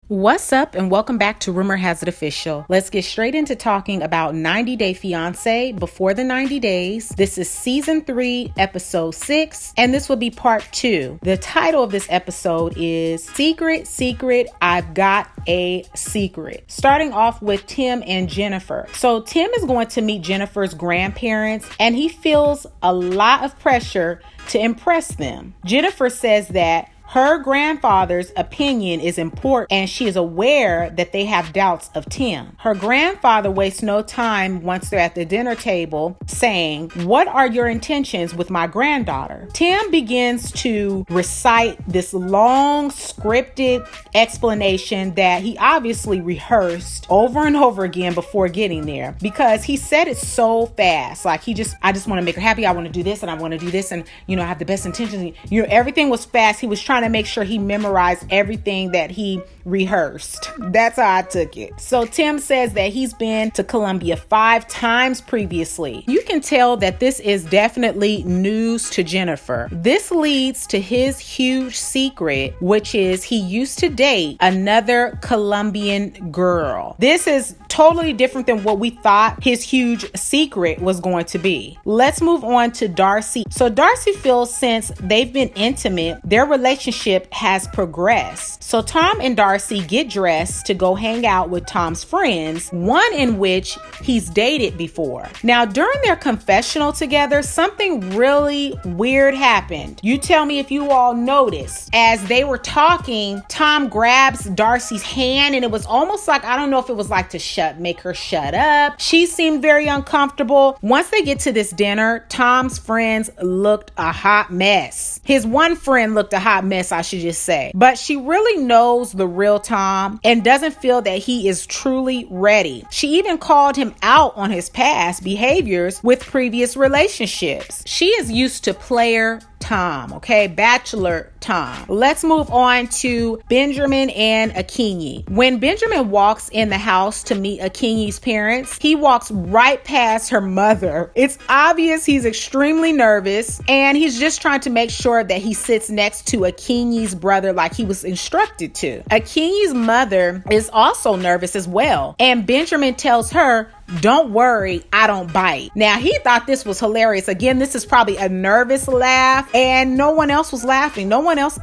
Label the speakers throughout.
Speaker 1: What's up and welcome back to Rumor Has It Official. Let's get straight into talking about 90 Day Fiance Before the 90 Days. This is season 3, episode 6, and this will be part 2. The title of this episode is Secret, Secret, I've Got a Secret. Starting off with Tim and Jeniffer. So Tim is going to meet Jennifer's grandparents and he feels a lot of pressure to impress them. Jeniffer says that her grandfather's opinion is important and she is aware that they have doubts of Tim. Her grandfather wastes no time once they're at the dinner table saying, "What are your intentions with my granddaughter?" Tim begins to recite this long scripted explanation that he obviously rehearsed over and over again before getting there because he said it so fast. Like I just want to make her happy. I want to do this and I want to do this and, I have the best intentions. Everything was fast. He was trying to make sure he memorized everything that he rehearsed. That's how I took it. So Tim says that he's been to Colombia 5 times previously. You can tell that this is definitely news to Jeniffer. This leads to his huge secret, which is he used to date another Colombian girl. This is totally different than what we thought his huge secret was going to be. Let's move on to Darcy. So Darcy feels since they've been intimate, their relationship has progressed. So Tom and Darcy get dressed to go hang out with Tom's friends, one in which he's dated before. Now, during their confessional together, something really weird happened. You tell me if you all noticed. As they were talking, Tom grabs Darcy's hand and it was almost like, I don't know if it was like to make her shut up. She seemed very uncomfortable. Once they get to this dinner, Tom's friends looked a hot mess. His one friend looked a hot mess, I should just say. But she really knows the real Tom and doesn't feel that he is truly ready. She even called him out on his past behaviors with previous relationships. She is used to player Tom, okay? Bachelor Tom. Let's move on to Benjamin and Akinyi. When Benjamin walks in the house to meet Akinyi's parents, he walks right past her mother. It's obvious he's extremely nervous and he's just trying to make sure that he sits next to Akinyi's brother like he was instructed to. Akinyi's mother is also nervous as well, and Benjamin tells her, "Don't worry, I don't bite." Now, he thought this was hilarious. Again, this is probably a nervous laugh, and no one else was laughing. No one else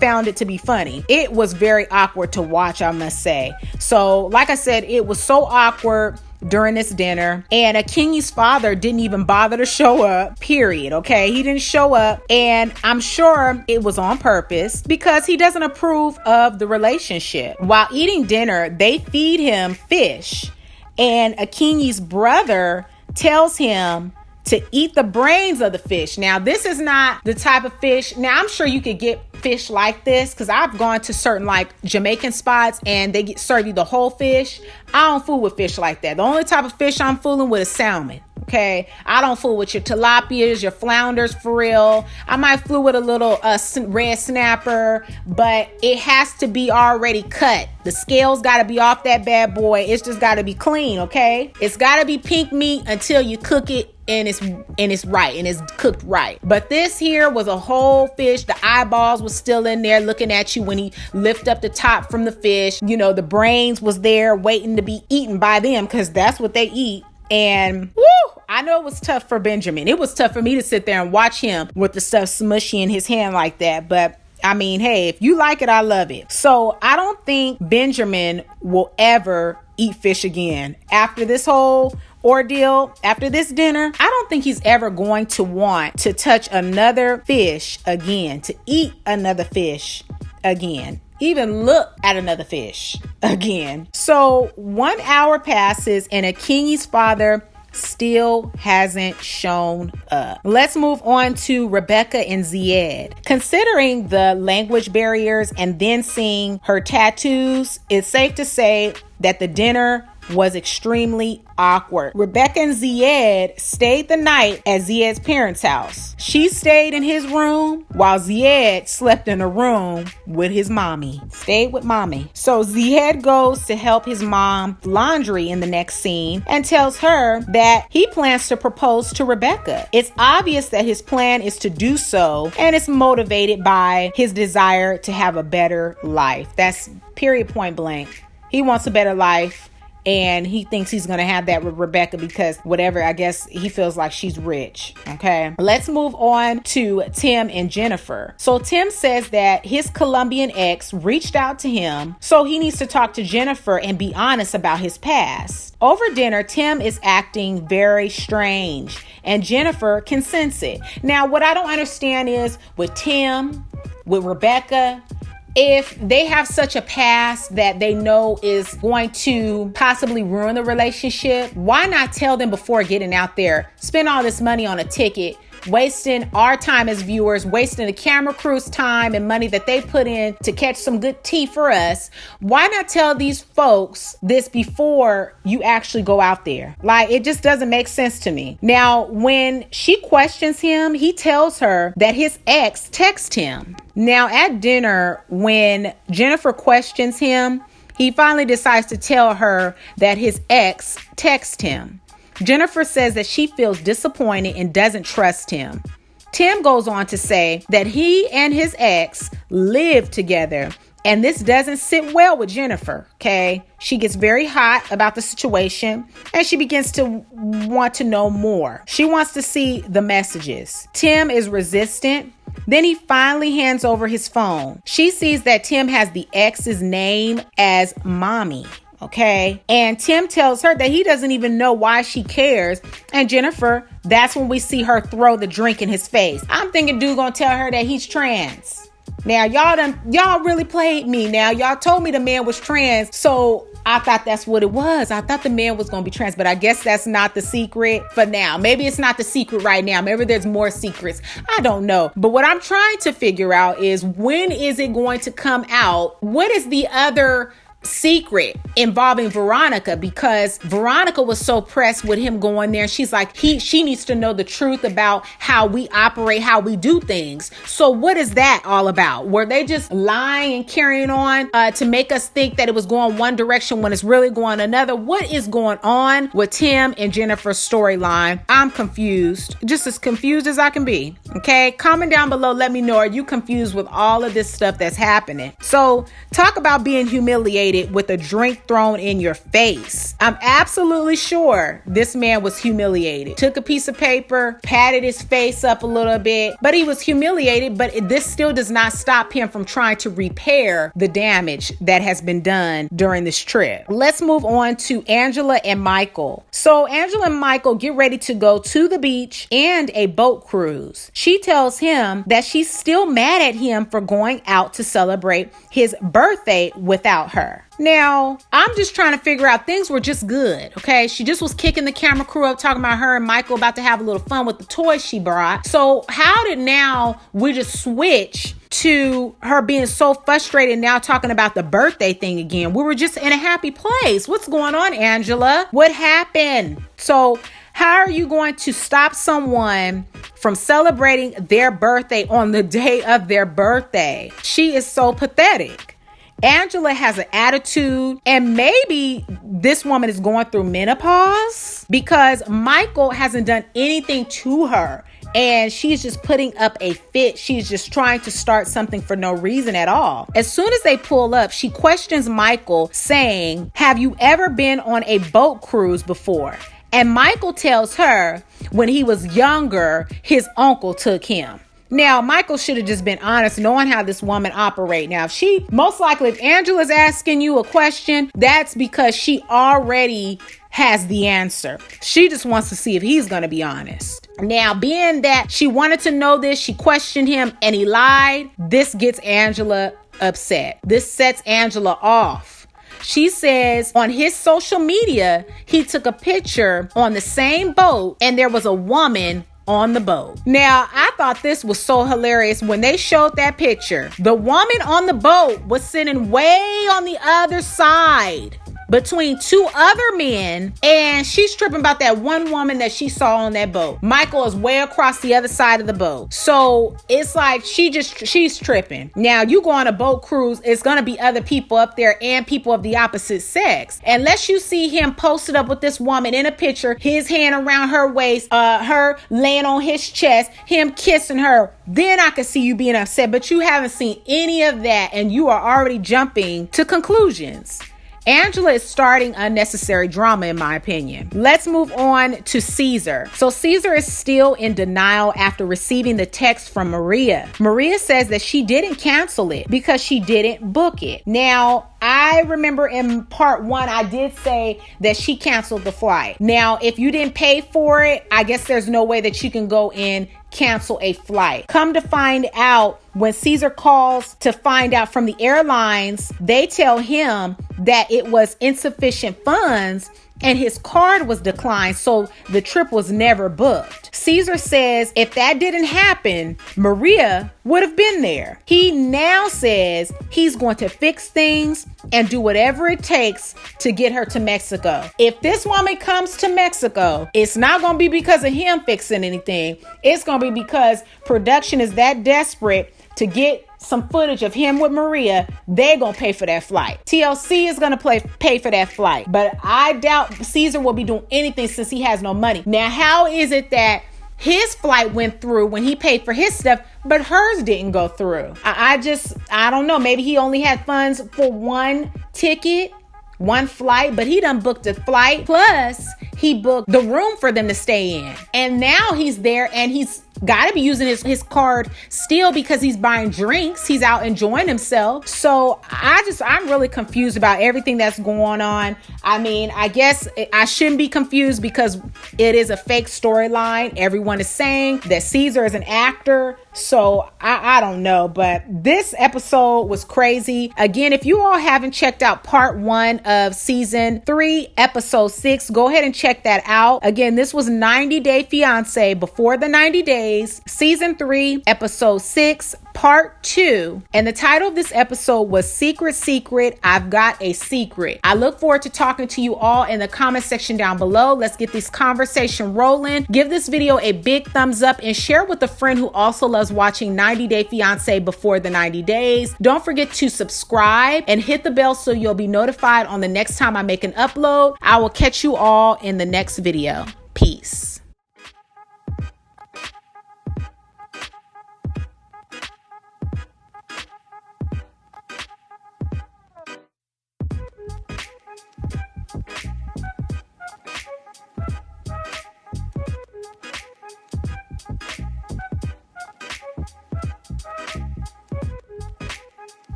Speaker 1: found it to be funny. It was very awkward to watch, I must say. So, like I said, it was so awkward during this dinner, and Akinyi's father didn't even bother to show up, period. Okay, he didn't show up, and I'm sure it was on purpose because he doesn't approve of the relationship. While eating dinner, they feed him fish, and Akinyi's brother tells him to eat the brains of the fish. Now, this is not the type of fish. Now, I'm sure you could get fish like this because I've gone to certain like Jamaican spots and they serve you the whole fish. I don't fool with fish like that. The only type of fish I'm fooling with is salmon. Okay, I don't fool with your tilapias, your flounders for real. I might fool with a little red snapper, but it has to be already cut. The scales got to be off that bad boy. It's just got to be clean, okay? It's got to be pink meat until you cook it and it's right and it's cooked right. But this here was a whole fish. The eyeballs was still in there looking at you when he lifted up the top from the fish. The brains was there waiting to be eaten by them because that's what they eat. And woo, I know it was tough for Benjamin. It was tough for me to sit there and watch him with the stuff smushy in his hand like that. But I mean, hey, if you like it, I love it. So I don't think Benjamin will ever eat fish again. After this whole ordeal, after this dinner, I don't think he's ever going to want to touch another fish again, to eat another fish again, even look at another fish again. So 1 hour passes and Akinyi's father still hasn't shown up. Let's move on to Rebecca and Zied. Considering the language barriers and then seeing her tattoos, it's safe to say that the dinner was extremely awkward. Rebecca and Zied stayed the night at Zied's parents' house. She stayed in his room while Zied slept in a room with his mommy. Stayed with mommy. So Zied goes to help his mom laundry in the next scene and tells her that he plans to propose to Rebecca. It's obvious that his plan is to do so, and it's motivated by his desire to have a better life. That's period, point blank. He wants a better life, and he thinks he's going to have that with Rebecca because whatever, I guess he feels like she's rich. Okay. Let's move on to Tim and Jeniffer. So Tim says that his Colombian ex reached out to him, so he needs to talk to Jeniffer and be honest about his past. Over dinner, Tim is acting very strange, and Jeniffer can sense it. Now, what I don't understand is with Tim, with Rebecca, if they have such a past that they know is going to possibly ruin the relationship, why not tell them before getting out there? Spend all this money on a ticket, wasting our time as viewers, wasting the camera crew's time and money that they put in to catch some good tea for us. Why not tell these folks this before you actually go out there? Like, it just doesn't make sense to me. Now, when she questions him, he tells her that his ex texted him. Now, at dinner, when Jeniffer questions him, he finally decides to tell her that his ex texted him. Jeniffer says that she feels disappointed and doesn't trust him. Tim goes on to say that he and his ex live together, and this doesn't sit well with Jeniffer, okay? She gets very hot about the situation, and she begins to want to know more. She wants to see the messages. Tim is resistant. Then he finally hands over his phone. She sees that Tim has the ex's name as Mommy. Okay. And Tim tells her that he doesn't even know why she cares. And Jeniffer, that's when we see her throw the drink in his face. I'm thinking dude gonna tell her that he's trans. Now y'all really played me. Now y'all told me the man was trans. So I thought that's what it was. I thought the man was going to be trans, but I guess that's not the secret for now. Maybe it's not the secret right now. Maybe there's more secrets. I don't know. But what I'm trying to figure out is, when is it going to come out? What is the other secret involving Veronica? Because Veronica was so pressed with him going there. She's like, she needs to know the truth about how we operate, how we do things. So what is that all about? Were they just lying and carrying on to make us think that it was going one direction when it's really going another? What is going on with Tim and Jennifer's storyline? I'm confused, just as confused as I can be. Okay, comment down below, let me know, are you confused with all of this stuff that's happening? So talk about being humiliated with a drink thrown in your face. I'm absolutely sure this man was humiliated. Took a piece of paper, patted his face up a little bit, but he was humiliated. But this still does not stop him from trying to repair the damage that has been done during this trip. Let's move on to Angela and Michael. So Angela and Michael get ready to go to the beach and a boat cruise. She tells him that she's still mad at him for going out to celebrate his birthday without her. Now, I'm just trying to figure out, things were just good, okay? She just was kicking the camera crew up, talking about her and Michael about to have a little fun with the toys she brought. So how did now we just switch to her being so frustrated now talking about the birthday thing again? We were just in a happy place. What's going on, Angela? What happened? So how are you going to stop someone from celebrating their birthday on the day of their birthday? She is so pathetic. Angela has an attitude, and maybe this woman is going through menopause because Michael hasn't done anything to her, and she's just putting up a fit. She's just trying to start something for no reason at all. As soon as they pull up, she questions Michael, saying, "Have you ever been on a boat cruise before?" And Michael tells her when he was younger, his uncle took him. Now, Michael should have just been honest, knowing how this woman operates. Now, if Angela's asking you a question, that's because she already has the answer. She just wants to see if he's going to be honest. Now, being that she wanted to know this, she questioned him and he lied. This gets Angela upset. This sets Angela off. She says on his social media, he took a picture on the same boat and there was a woman on the boat. Now, I thought this was so hilarious when they showed that picture. The woman on the boat was sitting way on the other side. between two other men, and she's tripping about that one woman that she saw on that boat. Michael is way across the other side of the boat. So it's like she's tripping. Now you go on a boat cruise, it's gonna be other people up there and people of the opposite sex. Unless you see him posted up with this woman in a picture, his hand around her waist, her laying on his chest, him kissing her, then I could see you being upset. But you haven't seen any of that, and you are already jumping to conclusions. Angela is starting unnecessary drama, in my opinion. Let's move on to Caesar. So Caesar is still in denial after receiving the text from Maria. Maria says that she didn't cancel it because she didn't book it. Now, I remember in part 1, I did say that she canceled the flight. Now, if you didn't pay for it, I guess there's no way that you can go and cancel a flight. Come to find out, when Caesar calls to find out from the airlines, they tell him that it was insufficient funds and his card was declined, so the trip was never booked. Caesar says if that didn't happen, Maria would have been there. He now says he's going to fix things and do whatever it takes to get her to Mexico. If this woman comes to Mexico, it's not going to be because of him fixing anything. It's going to be because production is that desperate to get some footage of him with Maria. They're going to pay for that flight. TLC is going to pay for that flight. But I doubt Caesar will be doing anything since he has no money. Now, how is it that his flight went through when he paid for his stuff, but hers didn't go through? I don't know. Maybe he only had funds for one ticket, one flight, but he done booked a flight. Plus, he booked the room for them to stay in. And now he's there and he's got to be using his card still because he's buying drinks. He's out enjoying himself. So I'm really confused about everything that's going on. I mean, I guess I shouldn't be confused because it is a fake storyline. Everyone is saying that Caesar is an actor. So I don't know, but this episode was crazy. Again, if you all haven't checked out part 1 of season 3, episode 6, go ahead and check that out. Again, this was 90 Day Fiance before the 90 days, season 3, episode 6, part 2. And the title of this episode was Secret, Secret, I've Got a Secret. I look forward to talking to you all in the comment section down below. Let's get this conversation rolling. Give this video a big thumbs up and share with a friend who also loves watching 90 Day Fiance before the 90 days. Don't forget to subscribe and hit the bell so you'll be notified on the next time I make an upload. I will catch you all in the next video. Peace.